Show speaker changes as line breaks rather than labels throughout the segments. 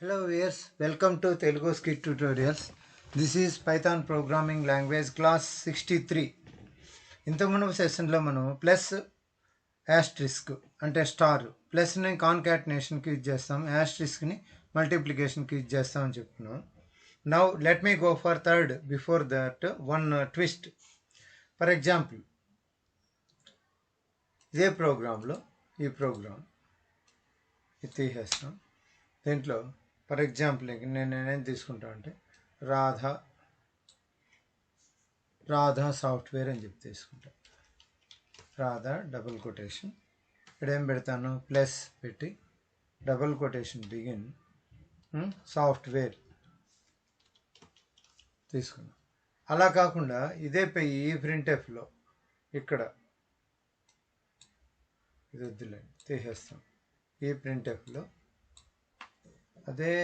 Hello viewers, welcome to Telugu Scit tutorials. This is Python programming language class 63. ఇంతకుముందు సెషన్లో మనం plus యాస్ట్రిస్క్ అంటే star ప్లస్ని కాన్కాటినేషన్కి use చేస్తాం, యాస్ట్రిస్క్ని మల్టిప్లికేషన్కి use చేస్తామని చెప్తున్నాం. Now let me go for third before that one twist. For example ఇదే ప్రోగ్రాంలో ఈ ప్రోగ్రామ్ ఇది తీసేస్తాం. దీంట్లో ఫర్ ఎగ్జాంపుల్ నేనేం తీసుకుంటా అంటే రాధా సాఫ్ట్వేర్ అని చెప్పి తీసుకుంటా. రాధా డబుల్ కొటేషన్, ఇక్కడ ఏం పెడతాను, ప్లస్ పెట్టి డబుల్ కొటేషన్ బిగిన్ సాఫ్ట్వేర్ తీసుకున్నాం. అలా కాకుండా ఇదే పోయి ఈ ప్రింట్ఎఫ్లో ఇక్కడ ఇది వద్దులేండి తీసేస్తాం. ఈ ప్రింట్ఎఫ్లో అదే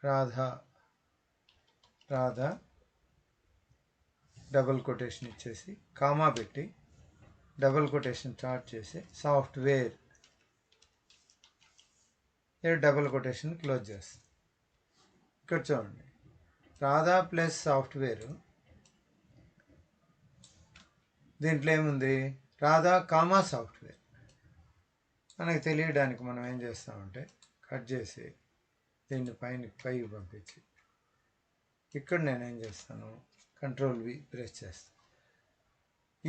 రాధా డబుల్ కొటేషన్ ఇచ్చేసి కామా పెట్టి డబుల్ కొటేషన్ స్టార్ట్ చేసి సాఫ్ట్వేర్ డబుల్ కొటేషన్ క్లోజ్ చేస్తాం. ఇక్కడ చూడండి, రాధా ప్లస్ సాఫ్ట్వేర్, దీంట్లో ఏముంది, రాధా కామా సాఫ్ట్వేర్. మనకు తెలియడానికి మనం ఏం చేస్తామంటే కట్ చేసి దీన్ని పైకి పంపించి ఇక్కడ నేనేం చేస్తాను, కంట్రోల్ వి ప్రెస్ చేస్తాను.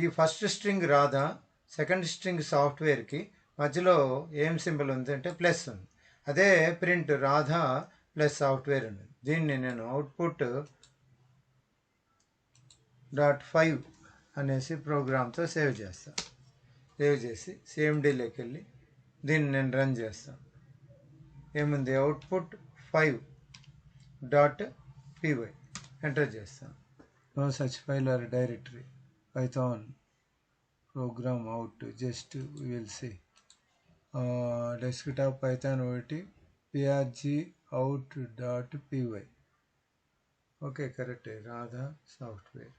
ఈ first string Radha, second string సాఫ్ట్వేర్కి మధ్యలో ఏం సింబల్ ఉంది అంటే ప్లస్ ఉంది. అదే ప్రింట్ రాధా ప్లస్ సాఫ్ట్వేర్ ఉంది. దీన్ని నేను అవుట్పుట్ .5 అనేసి ప్రోగ్రామ్తో సేవ్ చేస్తాను. సేవ్ చేసి CMDలోకి వెళ్ళి దీన్ని నేను రన్ చేస్తాను. ఏముంది, అవుట్పుట్ 5.py ఎంటర్ చేస్తాను. No such file or directory, Python program out, just will C desktop Python ఒకటి prg out.py. ఓకే, కరెక్టే, రాధా సాఫ్ట్వేర్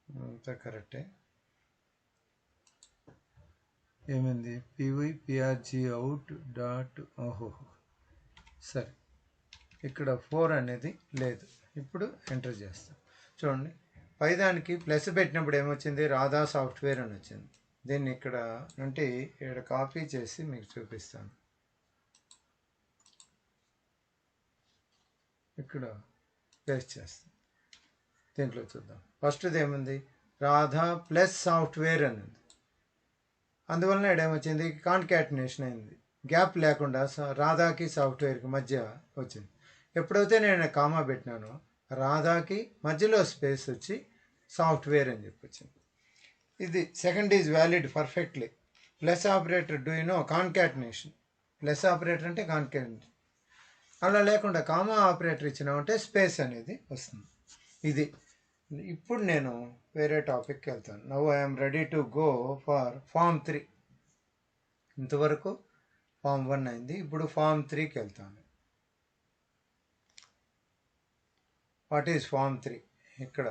అంతా కరెక్టే. ఏమైంది, prg out డాట్ సరే, ఇక్కడ 4 అనేది లేదు. ఇప్పుడు ఎంటర్ చేస్తాం. చూడండి, పైదానికి ప్లస్ పెట్టినప్పుడు ఏమొచ్చింది, రాధా సాఫ్ట్వేర్ అని వచ్చింది. దీన్ని ఇక్కడ నుండి ఇక్కడ కాపీ చేసి మీకు చూపిస్తాను. ఇక్కడ పేస్ట్ చేస్తాం. దీంట్లో చూద్దాం. ఫస్ట్ది ఏముంది, రాధా ప్లస్ సాఫ్ట్వేర్ అని ఉంది. అందువలన ఏమొచ్చింది, కాన్కాటినేషన్ అయింది, గ్యాప్ లేకుండా రాధాకి సాఫ్ట్వేర్కి మధ్య వచ్చింది. ఎప్పుడైతే నేను కామా పెట్టినానో రాధాకి మధ్యలో స్పేస్ వచ్చి సాఫ్ట్వేర్ అని చెప్పి వచ్చింది. ఇది second is valid perfectly. Plus operator do you know concatenation, plus operator అంటే కాన్కాటినేషన్. అలా లేకుండా కామా ఆపరేటర్ ఇచ్చినామంటే స్పేస్ అనేది వస్తుంది. ఇది ఇప్పుడు నేను వేరే టాపిక్కి వెళ్తాను. Now I'm ready to go for form 3. ఇంతవరకు ఫామ్ 1 అయింది, ఇప్పుడు ఫామ్ 3కి వెళ్తాను. What is form 3? ఇక్కడ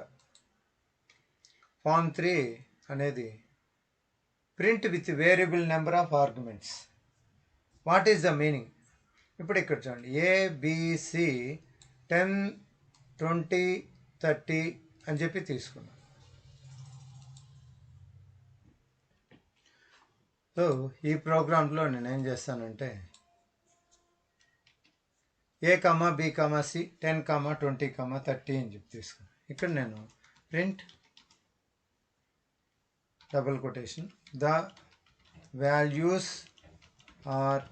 ఫామ్ 3 అనేది print with variable number of arguments. What is the meaning? ఇప్పుడు ఇక్కడ చూడండి, ABC 10, 20, 30 అని చెప్పి తీసుకున్నాం. సో ఈ ప్రోగ్రాంలో నేను ఏం చేస్తానంటే A, B, C 10, 20, 30 అని చెప్పి తీసుకున్నాను. ఇక్కడ నేను print double quotation the values are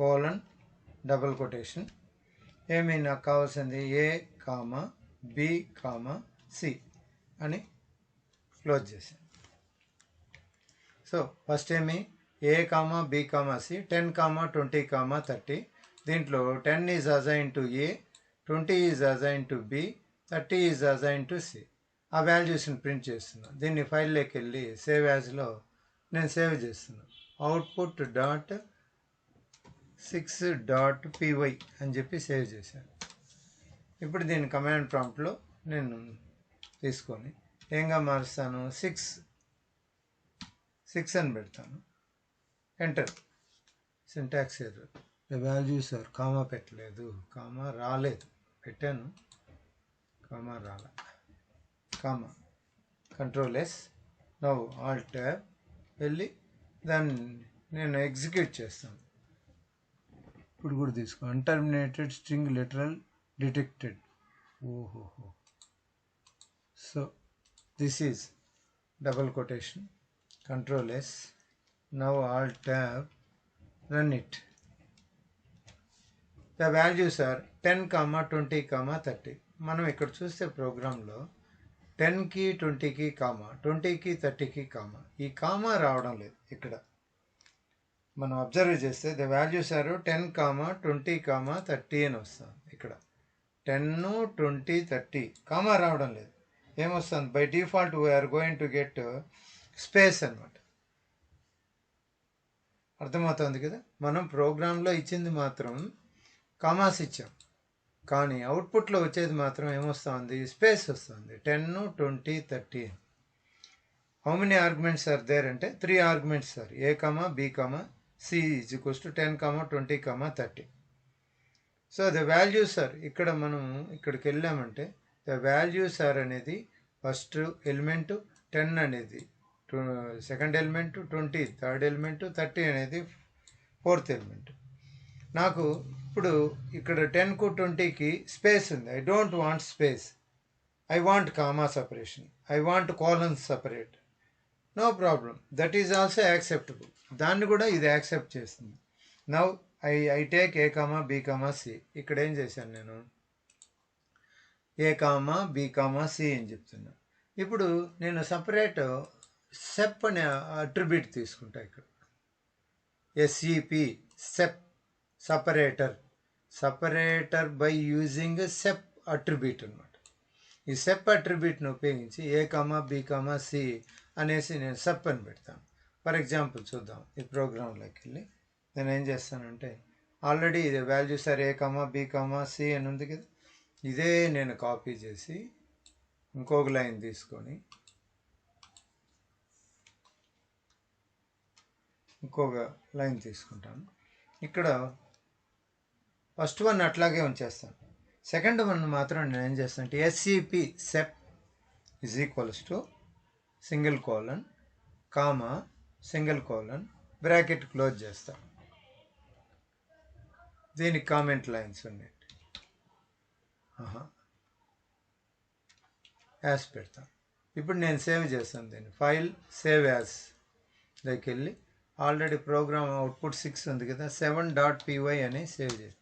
colon double quotation. ఏమి నాకు కావాల్సింది, A, B, C అని క్లోజ్ చేశాను. సో ఫస్ట్ ఏమి, A, B, C 10, 20, 30. దీంట్లో 10 is assign to A, 20 is assign to B, 30 is assign to C. ఆ వాల్యూస్ని ప్రింట్ చేస్తున్నాను. దీన్ని ఫైల్లోకి వెళ్ళి సేవ్ యాజ్లో నేను సేవ్ చేస్తున్నాను. అవుట్పుట్ .6.py అని చెప్పి సేవ్ చేశాను. ఇప్పుడు దీన్ని కమాండ్ ప్రాంప్ట్లో నేను తీసుకొని ఏంగా మారుస్తాను, 6 అని పెడతాను. Enter, syntax error. The values are comma పెట్టలేదు, కామా రాలేదు, పెట్టాను కామా రాలే, comma control S. Now alt tab వెళ్ళి దాన్ని నేను ఎగ్జిక్యూట్ చేస్తాను. ఇప్పుడు కూడా తీసుకో అన్టర్మినేటెడ్ స్ట్రింగ్ లిటరల్ డిటెక్టెడ్. ఓహోహో. So this is double quotation, control S. Now alt tab, run it. The values are 10, 20, 30. మనం ఇక్కడ చూస్తే ప్రోగ్రాంలో 10కి 20కి కామా, 20కి 30కి కామా, ఈ కామా రావడం లేదు. ఇక్కడ మనం అబ్జర్వ్ చేస్తే ద వాల్యూస్ ఆర్ 10, 20, 30 అని వస్తుంది. ఇక్కడ 10, 20, 30 కామా రావడం లేదు. ఏమొస్తుంది? By default we're going to get space అనమాట. అర్థమవుతుంది కదా. మనం ప్రోగ్రాంలో ఇచ్చింది మాత్రం కామాస్ ఇచ్చాం, కానీ అవుట్పుట్లో వచ్చేది మాత్రం ఏమొస్తుంది? స్పేస్ వస్తుంది. 10, 20, 30. How many arguments are there అంటే 3 arguments sir. A comma B comma C is equals to 10, 20, 30. So the values are, ఇక్కడ మనం ఇక్కడికి వెళ్ళామంటే ద వాల్యూస్ ఆర్ అనేది ఫస్ట్ ఎలిమెంటు, 10 అనేది సెకండ్ ఎలిమెంట్, 20 థర్డ్ ఎలిమెంట్, 30 అనేది ఫోర్త్ ఎలిమెంట్. నాకు ఇప్పుడు ఇక్కడ 10కు 20కి స్పేస్ ఉంది. I don't want space, I want comma separation, I want colons separate. No problem, that is also acceptable. దాన్ని కూడా ఇది యాక్సెప్ట్ చేస్తుంది. Now I take A comma B comma C. ఇక్కడ ఏం చేశాను నేను? A comma B comma C అని చెప్తున్నా. ఇప్పుడు నేను సపరేట్ సెప్ అనే అట్రిబ్యూట్ తీసుకుంటా. ఇక్కడ S E P sep, separator by using sep attribute అనమాట. ఈ సెప్ అట్రిబ్యూట్ని ఉపయోగించి A comma B comma C అనేసి నేను సెప్ అని పెడతాను. ఫర్ ఎగ్జాంపుల్ చూద్దాం. ఈ ప్రోగ్రాంలోకి వెళ్ళి నేను ఏం చేస్తానంటే, ఆల్రెడీ ఇది values are A comma B comma C అని ఉంది కదా, ఇదే నేను కాపీ చేసి ఇంకొక లైన్ తీసుకొని ఇంకొక లైన్ తీసుకుంటాను. ఇక్కడ ఫస్ట్ వన్ అట్లాగే ఉంచేస్తాను. సెకండ్ వన్ మాత్రం నేను ఏం చేస్తాను అంటే S C P sep is equals to single colon comma single colon bracket close చేస్తాను. దీనికి కామెంట్ లైన్స్ ఉన్నాయి. యాస్ పెడతాను. ఇప్పుడు నేను సేవ్ చేస్తాను దీన్ని. ఫైల్ సేవ్ యాస్ దగ్గరికి వెళ్ళి ఆల్రెడీ ప్రోగ్రామ్ అవుట్పుట్ 6 ఉంది కదా, 7.py అని సేవ్ చేసి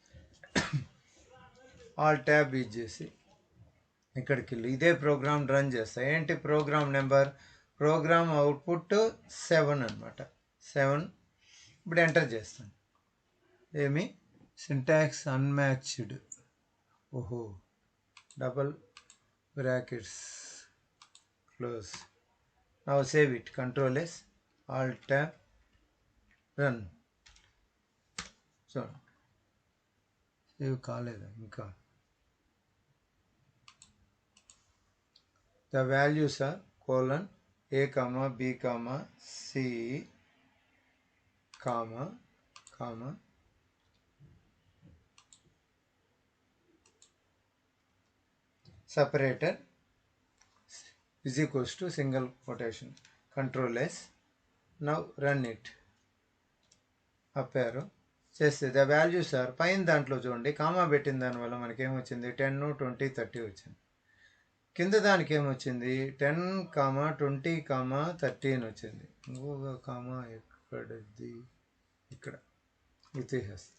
ఆల్ ట్యాబ్ యూజ్ చేసి ఇక్కడికి వెళ్ళి ఇదే ప్రోగ్రామ్ రన్ చేస్తా. ఏంటి ప్రోగ్రామ్ నెంబర్? ప్రోగ్రామ్ అవుట్పుట్ 7 అనమాట. 7. ఇప్పుడు ఎంటర్ చేస్తాను. ఏమి సింటాక్స్ అన్మ్యాచ్డ్. ఓహో, double brackets close. Now save it. Control S, alt tab, run. చూడండి, సేవ్ కాలేదు ఇంకా. The values are colon A comma B comma C comma comma separator is equals to single quotation. Control S. Now run it. Up arrow చేస్తే the values are పైన దాంట్లో చూడండి, comma పెట్టిన దానివల్ల మనకి ఏమొచ్చింది? 10, 20, 30 వచ్చింది. కింద దానికి ఏమొచ్చింది? 10, 20, 30 అని వచ్చింది. ఇంకొక కామా ఎక్కడది? ఇక్కడ తీసేస్తాం.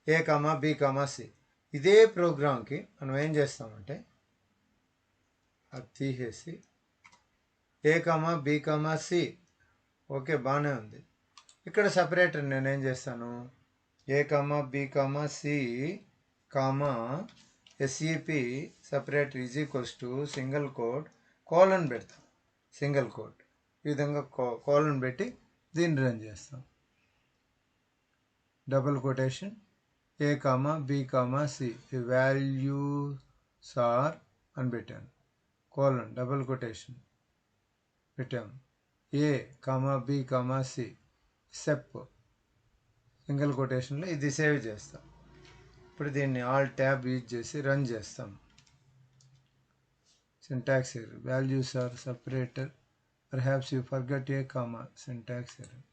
A comma B comma C. ఇదే ప్రోగ్రామ్కి మనం ఏం చేస్తామంటే అది తీసేసి A comma B comma C. Okay, బాగానే ఉంది. ఇక్కడ సపరేటర్ నేనేం చేస్తాను? A comma B comma C comma S E P separator is equals to single code colon పెడతాం. సింగిల్ కోడ్ ఈ విధంగా కోలన్ పెట్టి దీన్ని రన్ చేస్తాం. Double quotation A comma B comma C values are అని పెట్టాను. కోలన్ డబుల్ కొటేషన్ పెట్టాము. A comma B comma C sep single కొటేషన్లో ఇది సేవ్ చేస్తాం. ఇప్పుడు దీన్ని ఆల్ ట్యాబ్ యూజ్ చేసి రన్ చేస్తాం. Syntax error, values are separator, perhaps you forgot a comma, syntax error.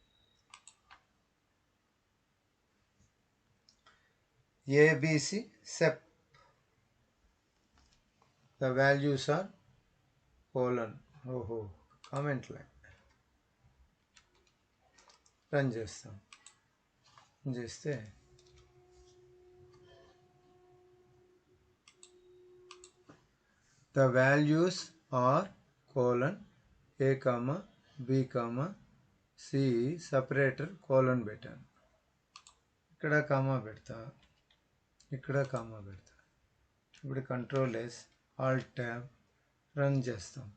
ABC SEP, the values are colon. ఓహో, comment line run చేస్తాం. చేస్తే the values are colon A comma B comma C separator colon పెట్టాను. ఇక్కడ comma పెడతా, ఇక్కడ comma పెడతా. ఇప్పుడు control S, alt tab run చేస్తాం.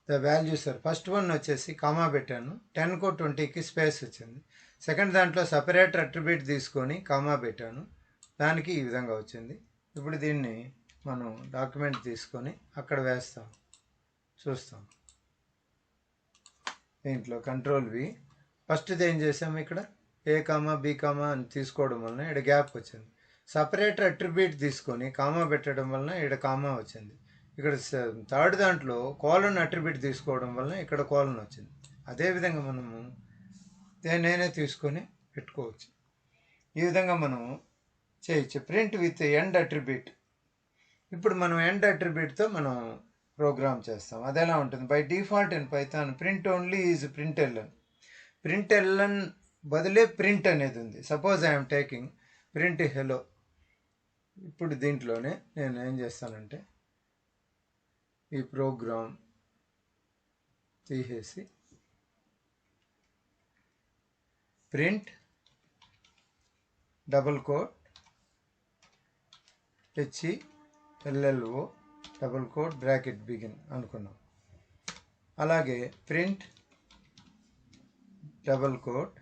The values sir first one వచ్చేసి కామా పెట్టాను, 10కు 20కి స్పేస్ వచ్చింది. సెకండ్ దాంట్లో సపరేటర్ అట్రిబ్యూట్ తీసుకొని కామా పెట్టాను, దానికి ఈ విధంగా వచ్చింది. ఇప్పుడు దీన్ని మనం డాక్యుమెంట్ తీసుకొని అక్కడ వేస్తాం, చూస్తాం. దీంట్లో కంట్రోల్ వి, ఫస్ట్ది ఏం చేసాము, ఇక్కడ ఏ కామా బి కామా అని తీసుకోవడం వలన ఇక్కడ గ్యాప్ వచ్చింది. సపరేటర్ అట్రిబ్యూట్ తీసుకొని కామా పెట్టడం వలన ఇక్కడ కామా వచ్చింది. ఇక్కడ థర్డ్ దాంట్లో కోలన్ అట్రిబ్యూట్ తీసుకోవడం వలన ఇక్కడ కోలన్ వచ్చింది. అదేవిధంగా మనము దేనైనా తీసుకొని పెట్టుకోవచ్చు. ఈ విధంగా మనం చేయొచ్చు. Print with end attribute. ఇప్పుడు మనం ఎండ్ అట్రిబ్యూట్తో మనం ప్రోగ్రామ్ చేస్తాం. అది ఎలా ఉంటుంది? By default in Python print only is print L N. Print L N బదులే ప్రింట్ అనేది ఉంది. Suppose I'm taking print hello. ఇప్పుడు దీంట్లోనే నేను ఏం చేస్తానంటే ఈ ప్రోగ్రామ్ తీసేసి print double quote HELLO double quote bracket begin అనుకున్నాం. అలాగే print double quote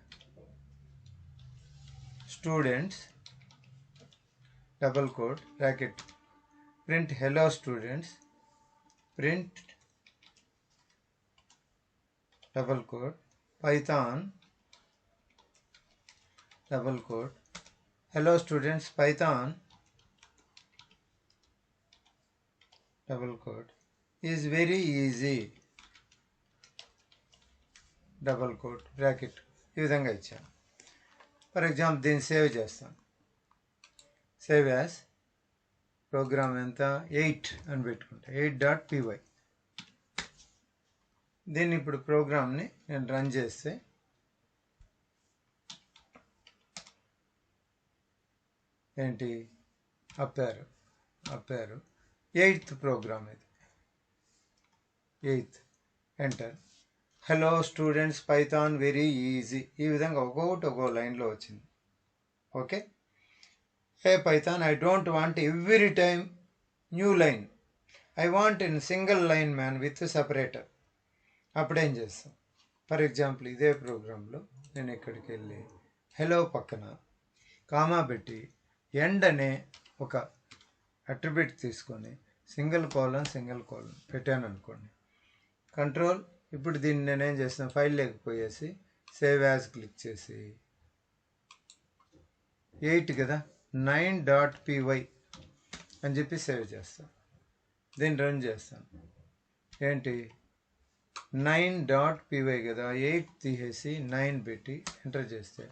students double quote bracket print hello students print double quote Python double quote hello students Python double quote is very easy double quote bracket. ఈ విధంగా ఇచ్చాను. For example దీన్ని save చేస్తాను. Save as programme ఎంత 8 అని పెట్టుకుంటా, 8.py. దీన్ని ఇప్పుడు ప్రోగ్రామ్ని నేను రన్ చేస్తే ఏంటి అప్పారు 8th ప్రోగ్రామ్ ఇది. 8th enter. Hello students Python very easy. ఈ విధంగా ఒక్కొక్కటి ఒక్కో లైన్లో వచ్చింది. Okay. Hey Python, I don't want every time new line. I want in single line man with separator. అప్పుడేం చేస్తాం? ఫర్ ఎగ్జాంపుల్ ఇదే ప్రోగ్రాంలో నేను ఇక్కడికి వెళ్ళి హెలో పక్కన కామా పెట్టి ఎండ్ అనే ఒక అట్రిబ్యూట్ తీసుకొని సింగిల్ కోలన్ పెట్టాను అనుకోండి. కంట్రోల్. ఇప్పుడు దీన్ని నేనేం చేస్తాను, ఫైల్ లేకపోయేసి సేవ్ యాజ్ క్లిక్ చేసి 8 కదా 9.py అని చెప్పి సేవ్ చేస్తాను. దీన్ని రన్ చేస్తాను. ఏంటి 9.py కదా, 8 తీసేసి 9 పెట్టి ఎంటర్ చేస్తే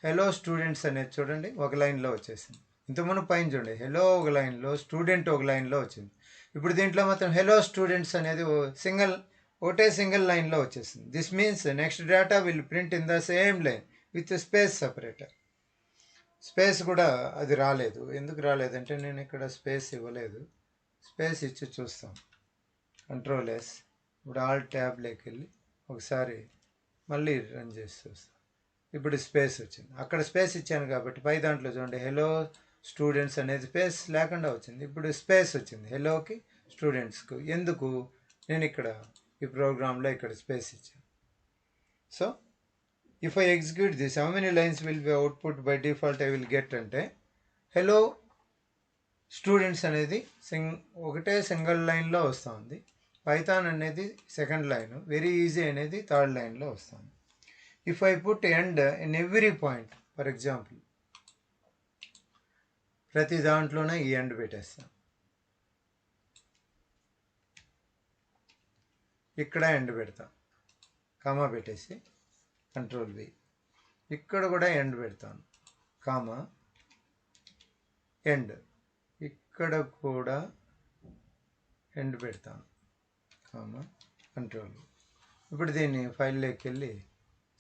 హెలో స్టూడెంట్స్ అనేది చూడండి ఒక లైన్లో వచ్చేసింది. ఇంతకుముందు పైన చూడండి హెలో ఒక లైన్లో, స్టూడెంట్ ఒక లైన్లో వచ్చింది. ఇప్పుడు దీంట్లో మాత్రం హెలో స్టూడెంట్స్ అనేది ఒకటే సింగిల్ లైన్లో వచ్చేసింది. This means next data will print in the same line with space separator. Space కూడా అది రాలేదు. ఎందుకు రాలేదంటే నేను ఇక్కడ స్పేస్ ఇవ్వలేదు. స్పేస్ ఇచ్చి చూస్తాం. Control yes. ఇప్పుడు ఆల్ ట్యాబ్లోకి వెళ్ళి ఒకసారి మళ్ళీ రన్ చేసి చూస్తాం. ఇప్పుడు స్పేస్ వచ్చింది. అక్కడ స్పేస్ ఇచ్చాను కాబట్టి పై దాంట్లో చూడండి హెలో స్టూడెంట్స్ అనేది స్పేస్ లేకుండా వచ్చింది. ఇప్పుడు స్పేస్ వచ్చింది హెలోకి స్టూడెంట్స్కు. ఎందుకు? నేను ఇక్కడ ఈ ప్రోగ్రాంలో ఇక్కడ స్పేస్ ఇచ్చాను. So if I execute this, how many lines will be output by default I will get అంటే హెలో స్టూడెంట్స్ అనేది ఒకటే సింగిల్ లైన్లో వస్తుంది. పైథాన్ అనేది సెకండ్ లైన్, వెరీ ఈజీ అనేది థర్డ్ లైన్లో వస్తుంది. if I put end in every point, for example, ప్రతి దాంట్లోనే ఈ ఎండ్ పెట్టేస్తాను. ఇక్కడ ఎండ్ పెడతాం, కామా పెట్టేసి కంట్రోల్ V. ఇక్కడ కూడా ఎండ్ పెడతాను, కామా ఎండ్. ఇక్కడ కూడా ఎండ్ పెడతాను, కామా కంట్రోల్. ఇప్పుడు దీన్ని ఫైల్లోకి వెళ్ళి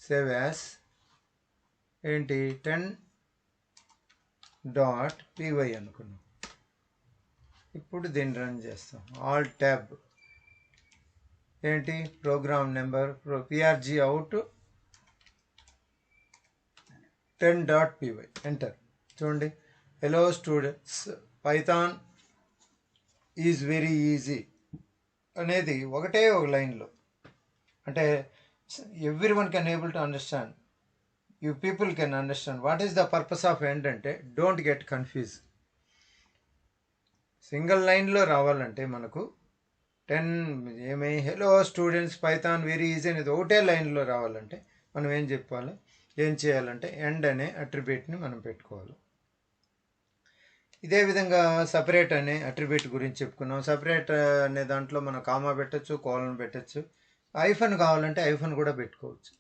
సేవ్ యాస్ ఏంటి 10.py అనుకున్నాం. ఇప్పుడు దీన్ని రన్ చేస్తాం. ఆల్ ట్యాబ్ ఏంటి program number prg out 10.py enter. చూడండి, hello students Python is very easy అనేది ఒకటే ఒక లైన్లో. అంటే every one can able to understand, you people can understand what is the purpose of end అంటే don't get confuse. సింగిల్ లైన్లో రావాలంటే మనకు 10 hello students Python very easy అనేది ఒకటే లైన్లో రావాలంటే మనం ఏం చేయాలంటే ఎండ్ అనే అట్రిబ్యూట్ని మనం పెట్టుకోవాలి. ఇదే విధంగా సపరేట్ అనే అట్రిబ్యూట్ గురించి చెప్పుకున్నాం. సపరేట్ అనే దాంట్లో మనం కామా పెట్టచ్చు, కోలన్ పెట్టచ్చు, ఐఫన్ కావాలంటే ఐఫన్ కూడా పెట్టుకోవచ్చు.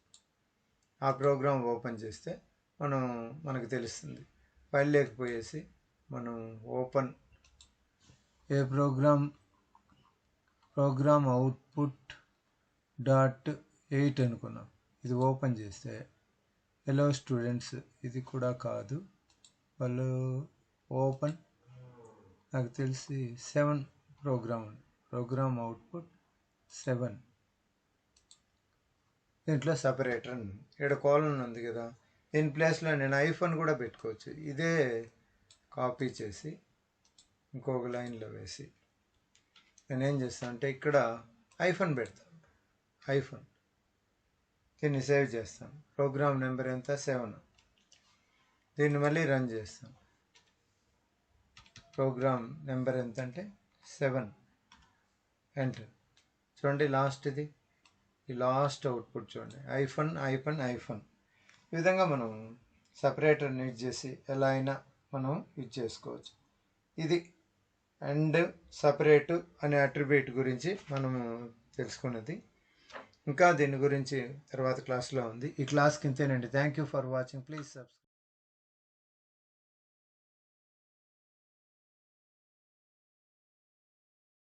ఆ ప్రోగ్రామ్ ఓపెన్ చేస్తే మనకు తెలుస్తుంది. ఫైల్ లేకపోయేసి మనం ఓపెన్ ఏ ప్రోగ్రామ్ output.8 అనుకున్నాం. ఇది ఓపెన్ చేస్తే హలో స్టూడెంట్స్, ఇది కూడా కాదు, వాళ్ళు ఓపెన్ నాకు తెలిసి 7 ప్రోగ్రామ్ అవుట్పుట్ 7. దీంట్లో సపరేటర్ ఇక్కడ కోలన్ ఉంది కదా, దీని ప్లేస్లో నేను ఐఫోన్ కూడా పెట్టుకోవచ్చు. ఇదే కాపీ చేసి ఇంకొక లైన్లో వేసి నేనేం చేస్తాను అంటే ఇక్కడ ఐఫోన్ పెడతాను. ఐఫోన్ దీన్ని సేవ్ చేస్తాను. ప్రోగ్రామ్ నెంబర్ ఎంత 7. దీన్ని మళ్ళీ రన్ చేస్తాను. ప్రోగ్రామ్ నెంబర్ ఎంత అంటే 7 ఎంటర్. చూడండి లాస్ట్ది, ఈ లాస్ట్ అవుట్పుట్ చూడండి ఐఫోన్. ఈ విధంగా మనం సపరేటర్ని యూజ్ చేసి ఎలా అయినా మనం యూజ్ చేసుకోవచ్చు. ఇది అండ్ సపరేటు అనే అట్రిబ్యూట్ గురించి మనము తెలుసుకున్నది. ఇంకా దీని గురించి తర్వాత క్లాస్లో ఉంది. ఈ క్లాస్కి ఇంతేనండి. Thank you for watching. Please subscribe.